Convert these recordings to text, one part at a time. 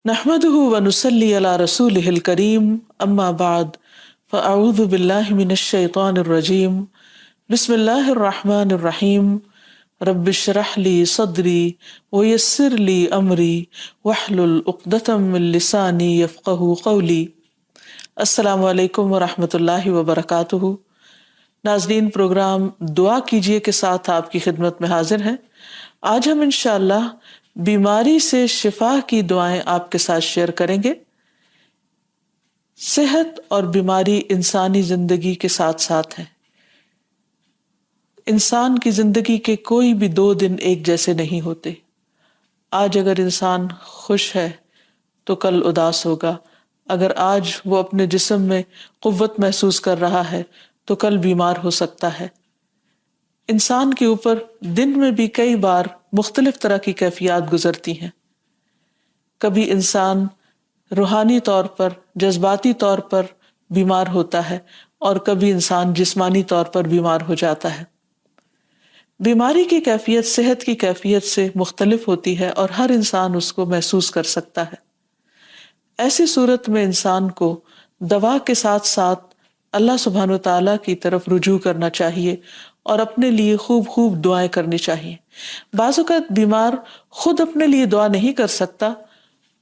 نحمده ونصلي على رسوله الكريم اما بعد فاعوذ بالله من الشيطان الرجيم بسم الله الرحمن الرحيم رب اشرح لي صدري ويسر لي امري واحلل عقدة من لساني يفقهوا قولي۔ السلام علیکم ورحمۃ اللہ وبرکاتہ۔ ناظرین، پروگرام دعا کیجیے کے ساتھ آپ کی خدمت میں حاضر ہیں۔ آج ہم انشاءاللہ بیماری سے شفا کی دعائیں آپ کے ساتھ شیئر کریں گے۔ صحت اور بیماری انسانی زندگی کے ساتھ ساتھ ہیں۔ انسان کی زندگی کے کوئی بھی 2 دن ایک جیسے نہیں ہوتے۔ آج اگر انسان خوش ہے تو کل اداس ہوگا، اگر آج وہ اپنے جسم میں قوت محسوس کر رہا ہے تو کل بیمار ہو سکتا ہے۔ انسان کے اوپر دن میں بھی کئی بار مختلف طرح کی کیفیات گزرتی ہیں۔ کبھی انسان روحانی طور پر، جذباتی طور پر بیمار ہوتا ہے اور کبھی انسان جسمانی طور پر بیمار ہو جاتا ہے۔ بیماری کی کیفیت صحت کی کیفیت سے مختلف ہوتی ہے اور ہر انسان اس کو محسوس کر سکتا ہے۔ ایسی صورت میں انسان کو دوا کے ساتھ ساتھ اللہ سبحانہ وتعالیٰ کی طرف رجوع کرنا چاہیے اور اپنے لیے خوب دعائیں کرنی چاہیے۔ بعض اوقات بیمار خود اپنے لیے دعا نہیں کر سکتا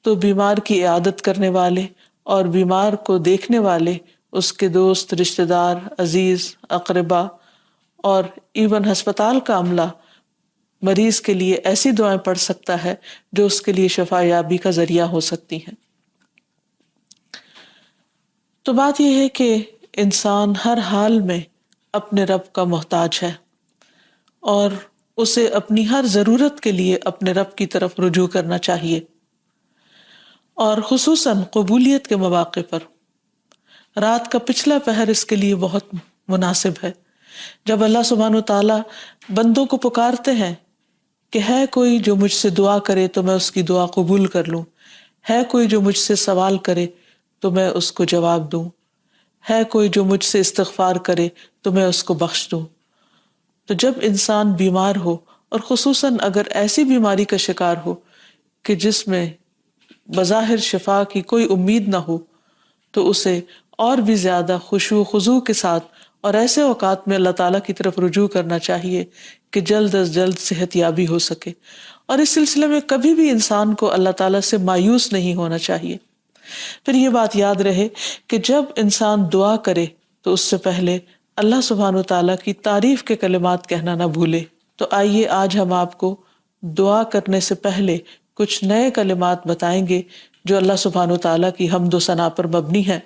تو بیمار کی عیادت کرنے والے اور بیمار کو دیکھنے والے، اس کے دوست، رشتہ دار، عزیز، اقربا اور ایون ہسپتال کا عملہ مریض کے لیے ایسی دعائیں پڑھ سکتا ہے جو اس کے لیے شفا یابی کا ذریعہ ہو سکتی ہیں۔ تو بات یہ ہے کہ انسان ہر حال میں اپنے رب کا محتاج ہے اور اسے اپنی ہر ضرورت کے لیے اپنے رب کی طرف رجوع کرنا چاہیے، اور خصوصاً قبولیت کے مواقع پر۔ رات کا پچھلا پہر اس کے لیے بہت مناسب ہے، جب اللہ سبحانہ وتعالیٰ بندوں کو پکارتے ہیں کہ ہے کوئی جو مجھ سے دعا کرے تو میں اس کی دعا قبول کر لوں، ہے کوئی جو مجھ سے سوال کرے تو میں اس کو جواب دوں، ہے کوئی جو مجھ سے استغفار کرے تو میں اس کو بخش دوں۔ تو جب انسان بیمار ہو، اور خصوصاً اگر ایسی بیماری کا شکار ہو کہ جس میں بظاہر شفا کی کوئی امید نہ ہو، تو اسے اور بھی زیادہ خشوع و خضوع کے ساتھ اور ایسے اوقات میں اللہ تعالیٰ کی طرف رجوع کرنا چاہیے کہ جلد از جلد صحت یابی ہو سکے۔ اور اس سلسلے میں کبھی بھی انسان کو اللہ تعالیٰ سے مایوس نہیں ہونا چاہیے۔ پھر یہ بات یاد رہے کہ جب انسان دعا کرے تو اس سے پہلے اللہ سبحانہ وتعالیٰ کی تعریف کے کلمات کہنا نہ بھولے۔ تو آئیے آج ہم آپ کو دعا کرنے سے پہلے کچھ نئے کلمات بتائیں گے جو اللہ سبحانہ وتعالیٰ کی حمد و ثنا پر مبنی ہے۔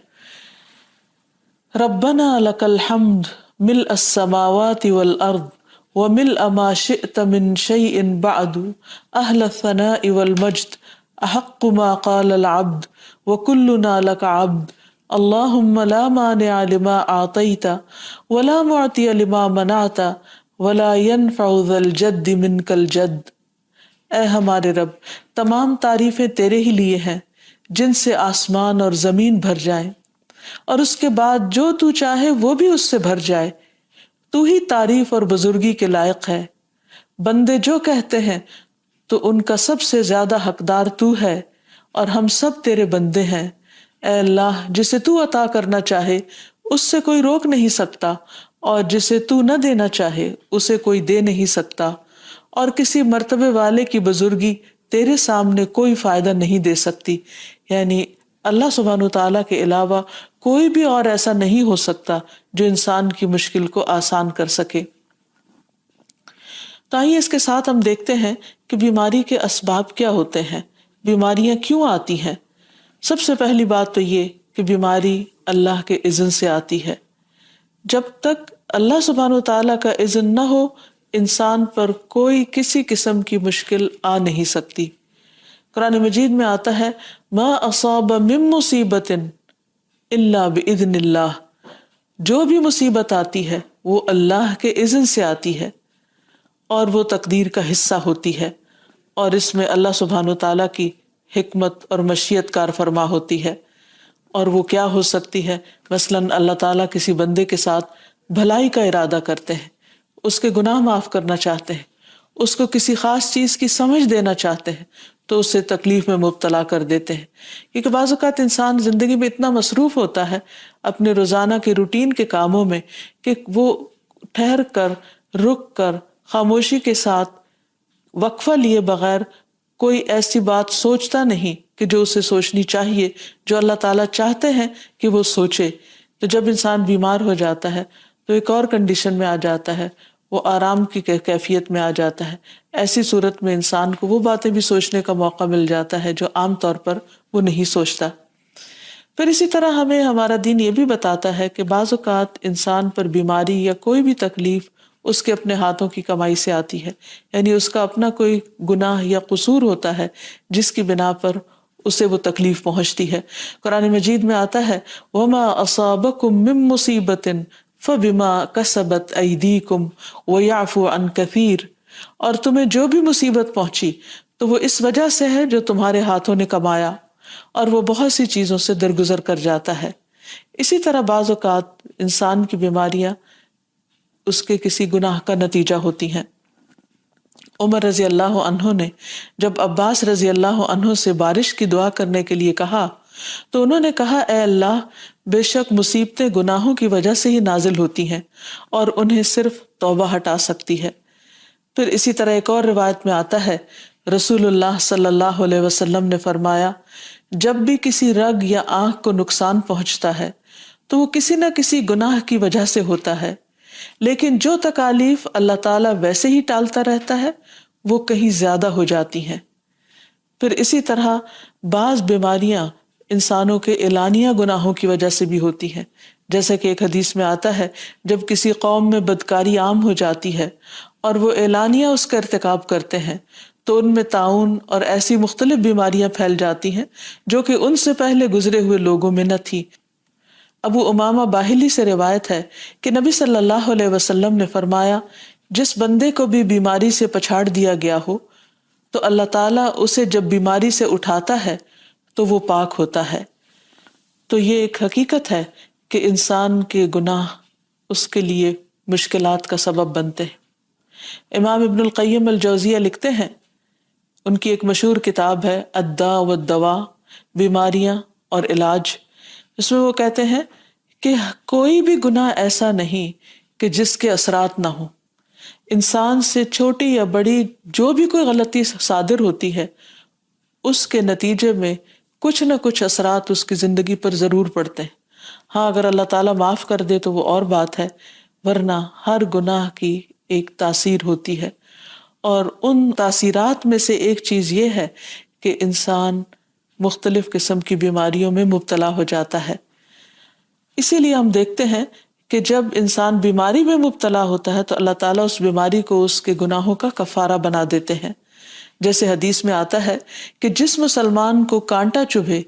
ربنا لک الحمد ملء السماوات والارض وملء ما شئت من شیء بعد اہل الثناء والمجد احق ما قال العبد وكلنا لك عبد اللهم لا مانع لما اعطيت ولا معطي لما منعت ولا ينفع ذا الجد منك الجد۔ اے ہمارے رب، تمام تعریفیں تیرے ہی لیے ہیں جن سے آسمان اور زمین بھر جائیں، اور اس کے بعد جو تو چاہے وہ بھی اس سے بھر جائے۔ تو ہی تعریف اور بزرگی کے لائق ہے۔ بندے جو کہتے ہیں تو ان کا سب سے زیادہ حقدار تو ہے، اور ہم سب تیرے بندے ہیں۔ اے اللہ، جسے تو عطا کرنا چاہے اس سے کوئی روک نہیں سکتا، اور جسے تو نہ دینا چاہے اسے کوئی دے نہیں سکتا، اور کسی مرتبے والے کی بزرگی تیرے سامنے کوئی فائدہ نہیں دے سکتی۔ یعنی اللہ سبحانہ وتعالیٰ کے علاوہ کوئی بھی اور ایسا نہیں ہو سکتا جو انسان کی مشکل کو آسان کر سکے۔ تو آئیے اس کے ساتھ ہم دیکھتے ہیں کہ بیماری کے اسباب کیا ہوتے ہیں، بیماریاں کیوں آتی ہیں۔ سب سے پہلی بات تو یہ کہ بیماری اللہ کے اذن سے آتی ہے۔ جب تک اللہ سبحانہ وتعالیٰ کا اذن نہ ہو، انسان پر کوئی کسی قسم کی مشکل آ نہیں سکتی۔ قرآن مجید میں آتا ہے ما اصاب من مصیبت الا باذن اللہ، جو بھی مصیبت آتی ہے وہ اللہ کے اذن سے آتی ہے اور وہ تقدیر کا حصہ ہوتی ہے، اور اس میں اللہ سبحانہ وتعالیٰ کی حکمت اور مشیت کار فرما ہوتی ہے۔ اور وہ کیا ہو سکتی ہے؟ مثلاً اللہ تعالیٰ کسی بندے کے ساتھ بھلائی کا ارادہ کرتے ہیں، اس کے گناہ معاف کرنا چاہتے ہیں، اس کو کسی خاص چیز کی سمجھ دینا چاہتے ہیں، تو اسے تکلیف میں مبتلا کر دیتے ہیں، کیونکہ بعض اوقات انسان زندگی میں اتنا مصروف ہوتا ہے اپنے روزانہ کے روٹین کے کاموں میں کہ وہ ٹھہر کر، رک کر، خاموشی کے ساتھ وقفہ لیے بغیر کوئی ایسی بات سوچتا نہیں کہ جو اسے سوچنی چاہیے، جو اللہ تعالیٰ چاہتے ہیں کہ وہ سوچے۔ تو جب انسان بیمار ہو جاتا ہے تو ایک اور کنڈیشن میں آ جاتا ہے، وہ آرام کی کیفیت میں آ جاتا ہے۔ ایسی صورت میں انسان کو وہ باتیں بھی سوچنے کا موقع مل جاتا ہے جو عام طور پر وہ نہیں سوچتا۔ پھر اسی طرح ہمیں ہمارا دین یہ بھی بتاتا ہے کہ بعض اوقات انسان پر بیماری یا کوئی بھی تکلیف اس کے اپنے ہاتھوں کی کمائی سے آتی ہے، یعنی اس کا اپنا کوئی گناہ یا قصور ہوتا ہے جس کی بنا پر اسے وہ تکلیف پہنچتی ہے۔ قرآن مجید میں آتا ہے وَمَا أَصَابَكُم مِّن مُّصِيبَةٍ فَبِمَا كَسَبَتْ أَيْدِيكُمْ وَيَعْفُو عَن كَثِيرٍ، اور تمہیں جو بھی مصیبت پہنچی تو وہ اس وجہ سے ہے جو تمہارے ہاتھوں نے کمایا، اور وہ بہت سی چیزوں سے درگزر کر جاتا ہے۔ اسی طرح بعض اوقات انسان کی بیماریاں اس کے کسی گناہ کا نتیجہ ہوتی ہیں۔ عمر رضی اللہ عنہ نے جب عباس رضی اللہ عنہ سے بارش کی دعا کرنے کے لیے کہا تو انہوں نے کہا اے اللہ، بے شک مصیبتیں گناہوں کی وجہ سے ہی نازل ہوتی ہیں اور انہیں صرف توبہ ہٹا سکتی ہے۔ پھر اسی طرح ایک اور روایت میں آتا ہے رسول اللہ صلی اللہ علیہ وسلم نے فرمایا جب بھی کسی رگ یا آنکھ کو نقصان پہنچتا ہے تو وہ کسی نہ کسی گناہ کی وجہ سے ہوتا ہے، لیکن جو تکالیف اللہ تعالیٰ ویسے ہی ٹالتا رہتا ہے وہ کہیں زیادہ ہو جاتی ہیں۔ پھر اسی طرح بعض بیماریاں انسانوں کے اعلانیہ گناہوں کی وجہ سے بھی ہوتی ہیں، جیسا کہ ایک حدیث میں آتا ہے جب کسی قوم میں بدکاری عام ہو جاتی ہے اور وہ اعلانیہ اس کا ارتکاب کرتے ہیں تو ان میں طاعون اور ایسی مختلف بیماریاں پھیل جاتی ہیں جو کہ ان سے پہلے گزرے ہوئے لوگوں میں نہ تھی۔ ابو امامہ باہلی سے روایت ہے کہ نبی صلی اللہ علیہ وسلم نے فرمایا جس بندے کو بھی بیماری سے پچھاڑ دیا گیا ہو تو اللہ تعالیٰ اسے جب بیماری سے اٹھاتا ہے تو وہ پاک ہوتا ہے۔ تو یہ ایک حقیقت ہے کہ انسان کے گناہ اس کے لیے مشکلات کا سبب بنتے ہیں۔ امام ابن القیم الجوزیہ لکھتے ہیں، ان کی ایک مشہور کتاب ہے الداء والدواء، بیماریاں اور علاج، اس میں وہ کہتے ہیں کہ کوئی بھی گناہ ایسا نہیں کہ جس کے اثرات نہ ہوں۔ انسان سے چھوٹی یا بڑی جو بھی کوئی غلطی صادر ہوتی ہے اس کے نتیجے میں کچھ نہ کچھ اثرات اس کی زندگی پر ضرور پڑتے ہیں۔ ہاں اگر اللہ تعالیٰ معاف کر دے تو وہ اور بات ہے، ورنہ ہر گناہ کی ایک تاثیر ہوتی ہے، اور ان تاثیرات میں سے ایک چیز یہ ہے کہ انسان مختلف قسم کی بیماریوں میں مبتلا ہو جاتا ہے۔ اسی لیے ہم دیکھتے ہیں کہ جب انسان بیماری میں مبتلا ہوتا ہے تو اللہ تعالیٰ اس بیماری کو اس کے گناہوں کا کفارہ بنا دیتے ہیں۔ جیسے حدیث میں آتا ہے کہ جس مسلمان کو کانٹا چبھے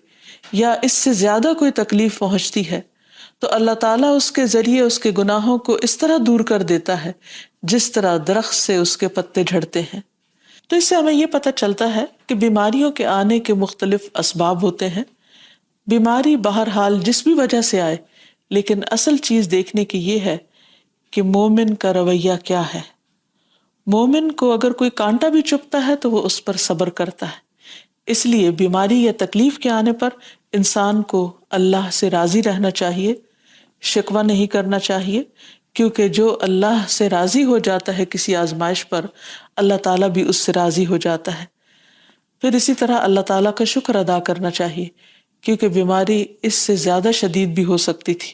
یا اس سے زیادہ کوئی تکلیف پہنچتی ہے تو اللہ تعالیٰ اس کے ذریعے اس کے گناہوں کو اس طرح دور کر دیتا ہے جس طرح درخت سے اس کے پتے جھڑتے ہیں۔ تو اس سے ہمیں یہ پتہ چلتا ہے کہ بیماریوں کے آنے کے مختلف اسباب ہوتے ہیں۔ بیماری بہرحال جس بھی وجہ سے آئے، لیکن اصل چیز دیکھنے کی یہ ہے کہ مومن کا رویہ کیا ہے۔ مومن کو اگر کوئی کانٹا بھی چبھتا ہے تو وہ اس پر صبر کرتا ہے۔ اس لیے بیماری یا تکلیف کے آنے پر انسان کو اللہ سے راضی رہنا چاہیے، شکوہ نہیں کرنا چاہیے، کیونکہ جو اللہ سے راضی ہو جاتا ہے کسی آزمائش پر، اللہ تعالیٰ بھی اس سے راضی ہو جاتا ہے۔ پھر اسی طرح اللہ تعالیٰ کا شکر ادا کرنا چاہیے، کیونکہ بیماری اس سے زیادہ شدید بھی ہو سکتی تھی۔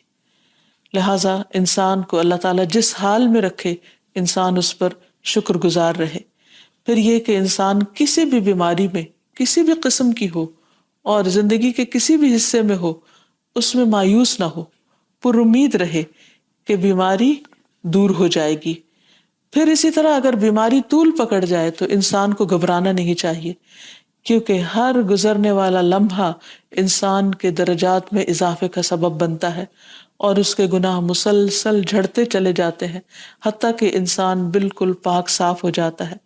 لہٰذا انسان کو اللہ تعالیٰ جس حال میں رکھے انسان اس پر شکر گزار رہے۔ پھر یہ کہ انسان کسی بھی بیماری میں کسی بھی قسم کی ہو اور زندگی کے کسی بھی حصے میں ہو، اس میں مایوس نہ ہو، پر امید رہے کہ بیماری دور ہو جائے گی۔ پھر اسی طرح اگر بیماری طول پکڑ جائے تو انسان کو گھبرانا نہیں چاہیے، کیونکہ ہر گزرنے والا لمحہ انسان کے درجات میں اضافے کا سبب بنتا ہے اور اس کے گناہ مسلسل جھڑتے چلے جاتے ہیں حتیٰ کہ انسان بالکل پاک صاف ہو جاتا ہے۔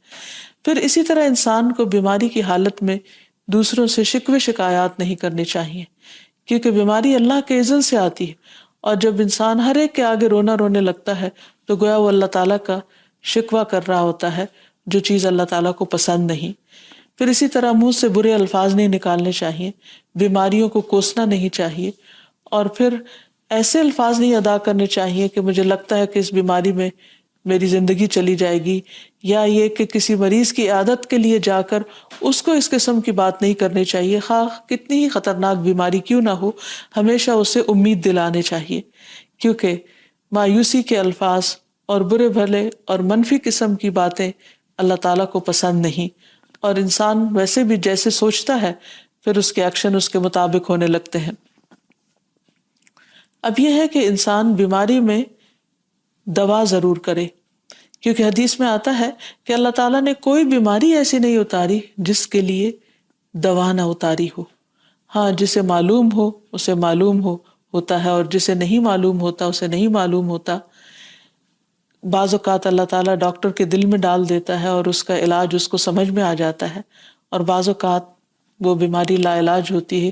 پھر اسی طرح انسان کو بیماری کی حالت میں دوسروں سے شکوے شکایات نہیں کرنی چاہیے، کیونکہ بیماری اللہ کے اذن سے آتی ہے، اور جب انسان ہر ایک کے آگے رونے لگتا ہے تو گویا وہ اللہ تعالیٰ کا شکوہ کر رہا ہوتا ہے، جو چیز اللہ تعالیٰ کو پسند نہیں۔ پھر اسی طرح منہ سے برے الفاظ نہیں نکالنے چاہیے، بیماریوں کو کوسنا نہیں چاہیے، اور پھر ایسے الفاظ نہیں ادا کرنے چاہیے کہ مجھے لگتا ہے کہ اس بیماری میں میری زندگی چلی جائے گی، یا یہ کہ کسی مریض کی عیادت کے لیے جا کر اس کو اس قسم کی بات نہیں کرنی چاہیے، خواہ کتنی ہی خطرناک بیماری کیوں نہ ہو، ہمیشہ اسے امید دلانے چاہیے، کیونکہ مایوسی کے الفاظ اور برے بھلے اور منفی قسم کی باتیں اللہ تعالیٰ کو پسند نہیں، اور انسان ویسے بھی جیسے سوچتا ہے پھر اس کے ایکشن اس کے مطابق ہونے لگتے ہیں۔ اب یہ ہے کہ انسان بیماری میں دوا ضرور کرے، کیونکہ حدیث میں آتا ہے کہ اللہ تعالیٰ نے کوئی بیماری ایسی نہیں اتاری جس کے لیے دوا نہ اتاری ہو۔ ہاں، جسے معلوم ہو اسے معلوم ہوتا ہے، اور جسے نہیں معلوم ہوتا اسے نہیں معلوم ہوتا۔ بعض اوقات اللہ تعالیٰ ڈاکٹر کے دل میں ڈال دیتا ہے اور اس کا علاج اس کو سمجھ میں آ جاتا ہے، اور بعض اوقات وہ بیماری لا علاج ہوتی ہے،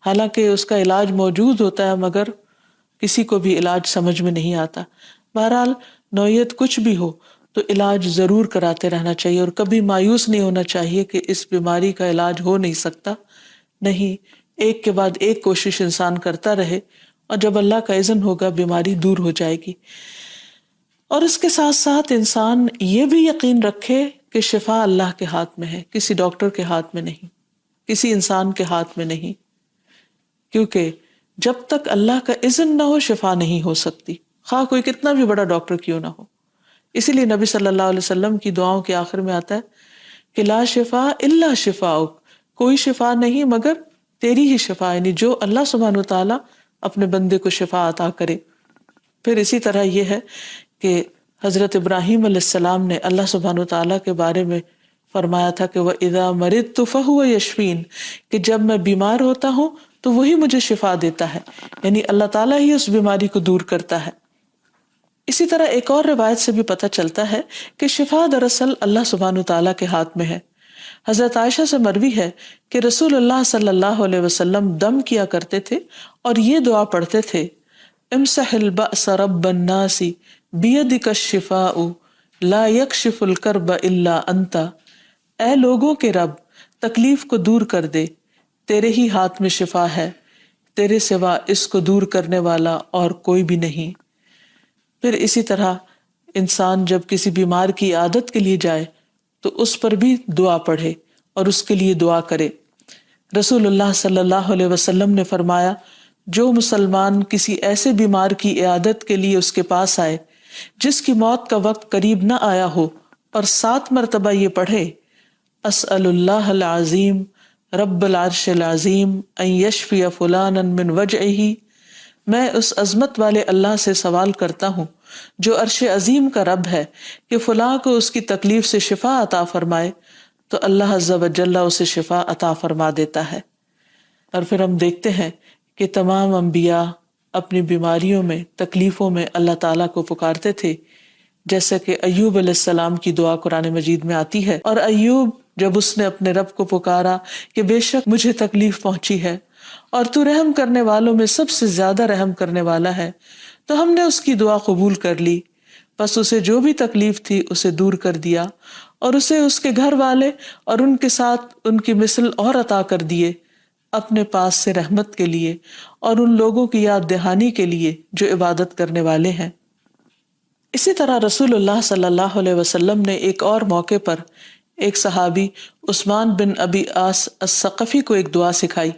حالانکہ اس کا علاج موجود ہوتا ہے مگر کسی کو بھی علاج سمجھ میں نہیں آتا۔ بہرحال نوعیت کچھ بھی ہو تو علاج ضرور کراتے رہنا چاہیے، اور کبھی مایوس نہیں ہونا چاہیے کہ اس بیماری کا علاج ہو نہیں سکتا، نہیں، ایک کے بعد ایک کوشش انسان کرتا رہے، اور جب اللہ کا اذن ہوگا بیماری دور ہو جائے گی۔ اور اس کے ساتھ ساتھ انسان یہ بھی یقین رکھے کہ شفا اللہ کے ہاتھ میں ہے، کسی ڈاکٹر کے ہاتھ میں نہیں، کسی انسان کے ہاتھ میں نہیں، کیونکہ جب تک اللہ کا اذن نہ ہو شفا نہیں ہو سکتی، خواہ کوئی کتنا بھی بڑا ڈاکٹر کیوں نہ ہو۔ اسی لیے نبی صلی اللہ علیہ وسلم کی دعاؤں کے آخر میں آتا ہے کہ لا شفا الا شفاؤک، کوئی شفا نہیں مگر تیری ہی شفا، یعنی جو اللہ سبحانہ وتعالیٰ اپنے بندے کو شفا عطا کرے۔ پھر اسی طرح یہ ہے کہ حضرت ابراہیم علیہ السلام نے اللہ سبحانہ وتعالیٰ کے بارے میں فرمایا تھا کہ وَإِذَا مَرِضْتُ فَهُوَ يَشْفِينِ، کہ جب میں بیمار ہوتا ہوں تو وہی مجھے شفا دیتا ہے، یعنی اللہ تعالیٰ ہی اس بیماری کو دور کرتا ہے۔ اسی طرح ایک اور روایت سے بھی پتہ چلتا ہے کہ شفا دراصل اللہ سبحانہ تعالیٰ کے ہاتھ میں ہے۔ حضرت عائشہ سے مروی ہے کہ رسول اللہ صلی اللہ علیہ وسلم دم کیا کرتے تھے اور یہ دعا پڑھتے تھے، امسح البأس رب الناس بیدک الشفاء لا یکشف الکرب الا انت، اے لوگوں کے رب تکلیف کو دور کر دے، تیرے ہی ہاتھ میں شفا ہے، تیرے سوا اس کو دور کرنے والا اور کوئی بھی نہیں۔ پھر اسی طرح انسان جب کسی بیمار کی عادت کے لیے جائے تو اس پر بھی دعا پڑھے اور اس کے لیے دعا کرے۔ رسول اللہ صلی اللہ علیہ وسلم نے فرمایا، جو مسلمان کسی ایسے بیمار کی عیادت کے لیے اس کے پاس آئے جس کی موت کا وقت قریب نہ آیا ہو اور 7 مرتبہ یہ پڑھے، اسأل اللہ العظیم رب العرش العظیم ان یشفی فلانا من وجعہ، میں اس عظمت والے اللہ سے سوال کرتا ہوں جو عرش عظیم کا رب ہے کہ فلاں کو اس کی تکلیف سے شفا عطا فرمائے، تو اللہ عز و جل اسے شفا عطا فرما دیتا ہے۔ اور پھر ہم دیکھتے ہیں کہ تمام انبیاء اپنی بیماریوں میں، تکلیفوں میں اللہ تعالیٰ کو پکارتے تھے، جیسا کہ ایوب علیہ السلام کی دعا قرآن مجید میں آتی ہے، اور ایوب جب اس نے اپنے رب کو پکارا کہ بے شک مجھے تکلیف پہنچی ہے اور تو رحم کرنے والوں میں سب سے زیادہ رحم کرنے والا ہے، تو ہم نے اس کی دعا قبول کر لی، بس اسے جو بھی تکلیف تھی اسے دور کر دیا، اور اسے اس کے گھر والے اور ان کے ساتھ ان کی مثل اور عطا کر دیے اپنے پاس سے رحمت کے لیے اور ان لوگوں کی یاد دہانی کے لیے جو عبادت کرنے والے ہیں۔ اسی طرح رسول اللہ صلی اللہ علیہ وسلم نے ایک اور موقع پر ایک صحابی عثمان بن ابی عاص الثقفی کو ایک دعا سکھائی۔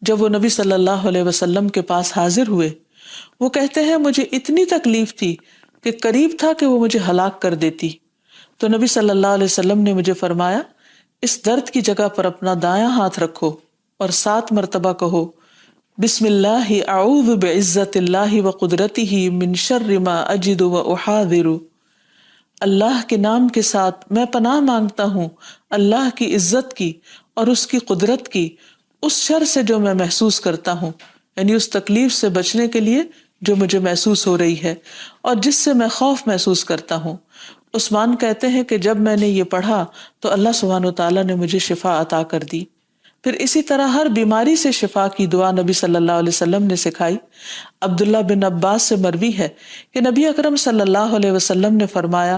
جب وہ نبی صلی اللہ علیہ وسلم کے پاس حاضر ہوئے، وہ کہتے ہیں مجھے اتنی تکلیف تھی کہ قریب تھا کہ وہ مجھے ہلاک کر دیتی، تو نبی صلی اللہ علیہ وسلم نے مجھے فرمایا، اس درد کی جگہ پر اپنا دایاں ہاتھ رکھو اور 7 مرتبہ کہو، بسم اللہ اعوذ بعزت اللہ وقدرتہ من شر ما اجد واحاذر، اللہ کے نام کے ساتھ میں پناہ مانگتا ہوں اللہ کی عزت کی اور اس کی قدرت کی اس شر سے جو میں محسوس کرتا ہوں، یعنی اس تکلیف سے بچنے کے لیے جو مجھے محسوس ہو رہی ہے اور جس سے میں خوف محسوس کرتا ہوں۔ عثمان کہتے ہیں کہ جب میں نے یہ پڑھا تو اللہ سبحانہ وتعالیٰ نے مجھے شفا عطا کر دی۔ پھر اسی طرح ہر بیماری سے شفا کی دعا نبی صلی اللہ علیہ وسلم نے سکھائی۔ عبداللہ بن عباس سے مروی ہے کہ نبی اکرم صلی اللہ علیہ وسلم نے فرمایا،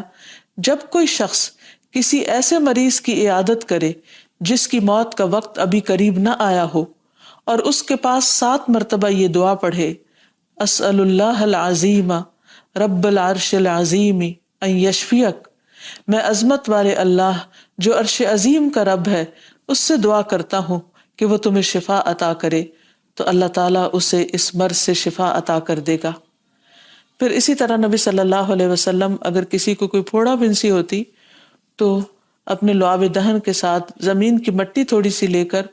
جب کوئی شخص کسی ایسے مریض کی عیادت کرے جس کی موت کا وقت ابھی قریب نہ آیا ہو اور اس کے پاس 7 مرتبہ یہ دعا پڑھے، اسأل اللہ العظیم رب العرش العظیم ان یشفیک، میں عظمت والے اللہ جو عرش عظیم کا رب ہے اس سے دعا کرتا ہوں کہ وہ تمہیں شفا عطا کرے، تو اللہ تعالیٰ اسے اس مرض سے شفا عطا کر دے گا۔ پھر اسی طرح نبی صلی اللہ علیہ وسلم اگر کسی کو کوئی پھوڑا بنسی ہوتی تو اپنے لعاب دہن کے ساتھ زمین کی مٹی تھوڑی سی لے کر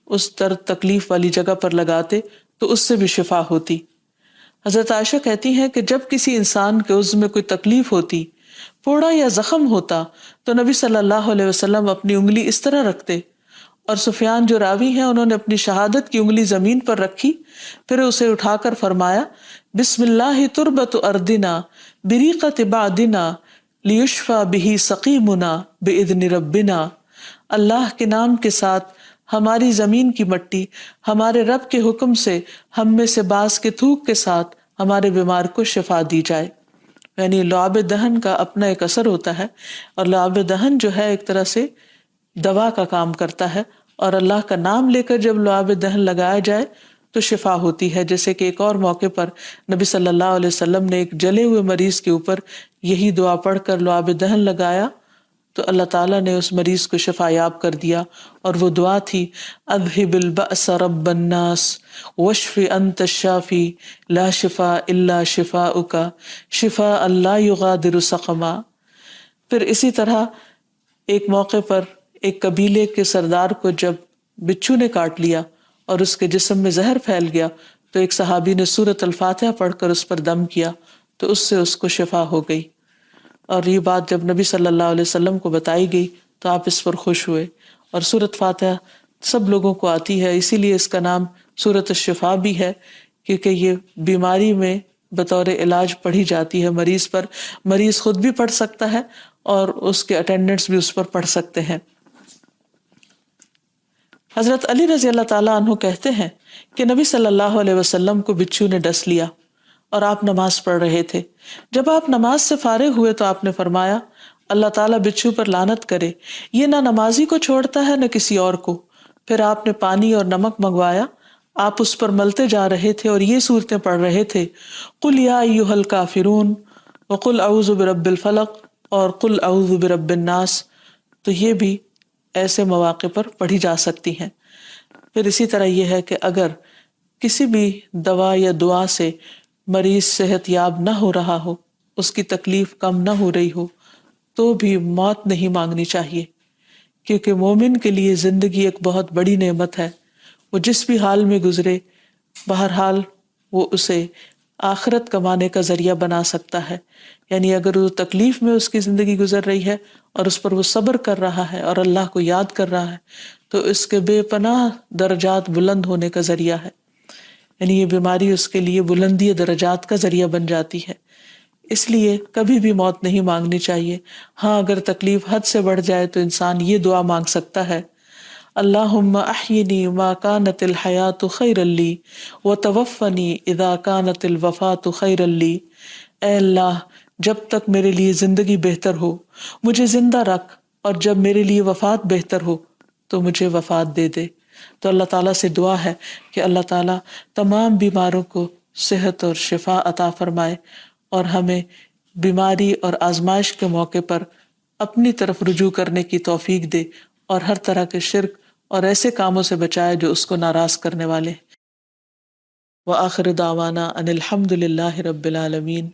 اس درد تکلیف والی جگہ پر لگاتے تو اس سے بھی شفا ہوتی۔ حضرت عائشہ کہتی ہیں کہ جب کسی انسان کے عضو میں کوئی تکلیف ہوتی، پھوڑا یا زخم ہوتا، تو نبی صلی اللہ علیہ وسلم اپنی انگلی اس طرح رکھتے، اور سفیان جو راوی ہیں انہوں نے اپنی شہادت کی انگلی زمین پر رکھی، پھر اسے اٹھا کر فرمایا بسم اللہ تربت اردنا بریقت بعدنا لیشفى به سقیمنا باذن ربنا، اللہ کے نام کے ساتھ ہماری زمین کی مٹی ہمارے رب کے حکم سے ہم میں سے بعض کے تھوک کے ساتھ ہمارے بیمار کو شفا دی جائے۔ یعنی لعاب دہن کا اپنا ایک اثر ہوتا ہے، اور لعاب دہن جو ہے ایک طرح سے دوا کا کام کرتا ہے، اور اللہ کا نام لے کر جب لعاب دہن لگایا جائے تو شفا ہوتی ہے۔ جیسے کہ ایک اور موقع پر نبی صلی اللہ علیہ وسلم نے ایک جلے ہوئے مریض کے اوپر یہی دعا پڑھ کر لعاب دہن لگایا تو اللہ تعالیٰ نے اس مریض کو شفا یاب کر دیا، اور وہ دعا تھی اذہب البأس رب الناس واشف انت الشافی لا شفاء الا شفاؤک شفاء لا یغادر سقما۔ پھر اسی طرح ایک موقع پر ایک قبیلے کے سردار کو جب بچھو نے کاٹ لیا اور اس کے جسم میں زہر پھیل گیا تو ایک صحابی نے سورۃ الفاتحہ پڑھ کر اس پر دم کیا تو اس سے اس کو شفا ہو گئی، اور یہ بات جب نبی صلی اللہ علیہ وسلم کو بتائی گئی تو آپ اس پر خوش ہوئے۔ اور سورۃ فاتحہ سب لوگوں کو آتی ہے، اسی لیے اس کا نام سورۃ الشفا بھی ہے، کیونکہ یہ بیماری میں بطور علاج پڑھی جاتی ہے مریض پر، مریض خود بھی پڑھ سکتا ہے اور اس کے اٹینڈنٹس بھی اس پر پڑھ سکتے ہیں۔ حضرت علی رضی اللہ تعالیٰ عنہ کہتے ہیں کہ نبی صلی اللہ علیہ وسلم کو بچھو نے ڈس لیا اور آپ نماز پڑھ رہے تھے۔ جب آپ نماز سے فارغ ہوئے تو آپ نے فرمایا اللہ تعالیٰ بچھو پر لعنت کرے، یہ نہ نمازی کو چھوڑتا ہے نہ کسی اور کو۔ پھر آپ نے پانی اور نمک منگوایا، آپ اس پر ملتے جا رہے تھے اور یہ صورتیں پڑھ رہے تھے قل یا ایھا الکافرون وقل اعوذ برب الفلق اور قل اعوذ برب الناس، تو یہ بھی ایسے مواقع پر پڑھی جا سکتی ہیں۔ پھر اسی طرح یہ ہے کہ اگر کسی بھی دوا یا دعا سے مریض صحت یاب نہ ہو رہا ہو، اس کی تکلیف کم نہ ہو رہی ہو، تو بھی موت نہیں مانگنی چاہیے، کیونکہ مومن کے لیے زندگی ایک بہت بڑی نعمت ہے۔ وہ جس بھی حال میں گزرے، بہرحال وہ اسے آخرت کمانے کا ذریعہ بنا سکتا ہے۔ یعنی اگر وہ تکلیف میں اس کی زندگی گزر رہی ہے اور اس پر وہ صبر کر رہا ہے اور اللہ کو یاد کر رہا ہے تو اس کے بے پناہ درجات بلند ہونے کا ذریعہ ہے۔ یعنی یہ بیماری اس کے لیے بلندی درجات کا ذریعہ بن جاتی ہے، اس لیے کبھی بھی موت نہیں مانگنی چاہیے۔ ہاں اگر تکلیف حد سے بڑھ جائے تو انسان یہ دعا مانگ سکتا ہے اللہم احینی ما کانت الحیات خیرا لی وتوفنی اذا کانت الوفات خیرا لی، اے اللہ جب تک میرے لیے زندگی بہتر ہو مجھے زندہ رکھ، اور جب میرے لیے وفات بہتر ہو تو مجھے وفات دے دے۔ تو اللہ تعالیٰ سے دعا ہے کہ اللہ تعالیٰ تمام بیماروں کو صحت اور شفا عطا فرمائے، اور ہمیں بیماری اور آزمائش کے موقع پر اپنی طرف رجوع کرنے کی توفیق دے، اور ہر طرح کے شرک اور ایسے کاموں سے بچائے جو اس کو ناراض کرنے والے۔ وآخر دعوانا ان الحمد للہ رب العالمین۔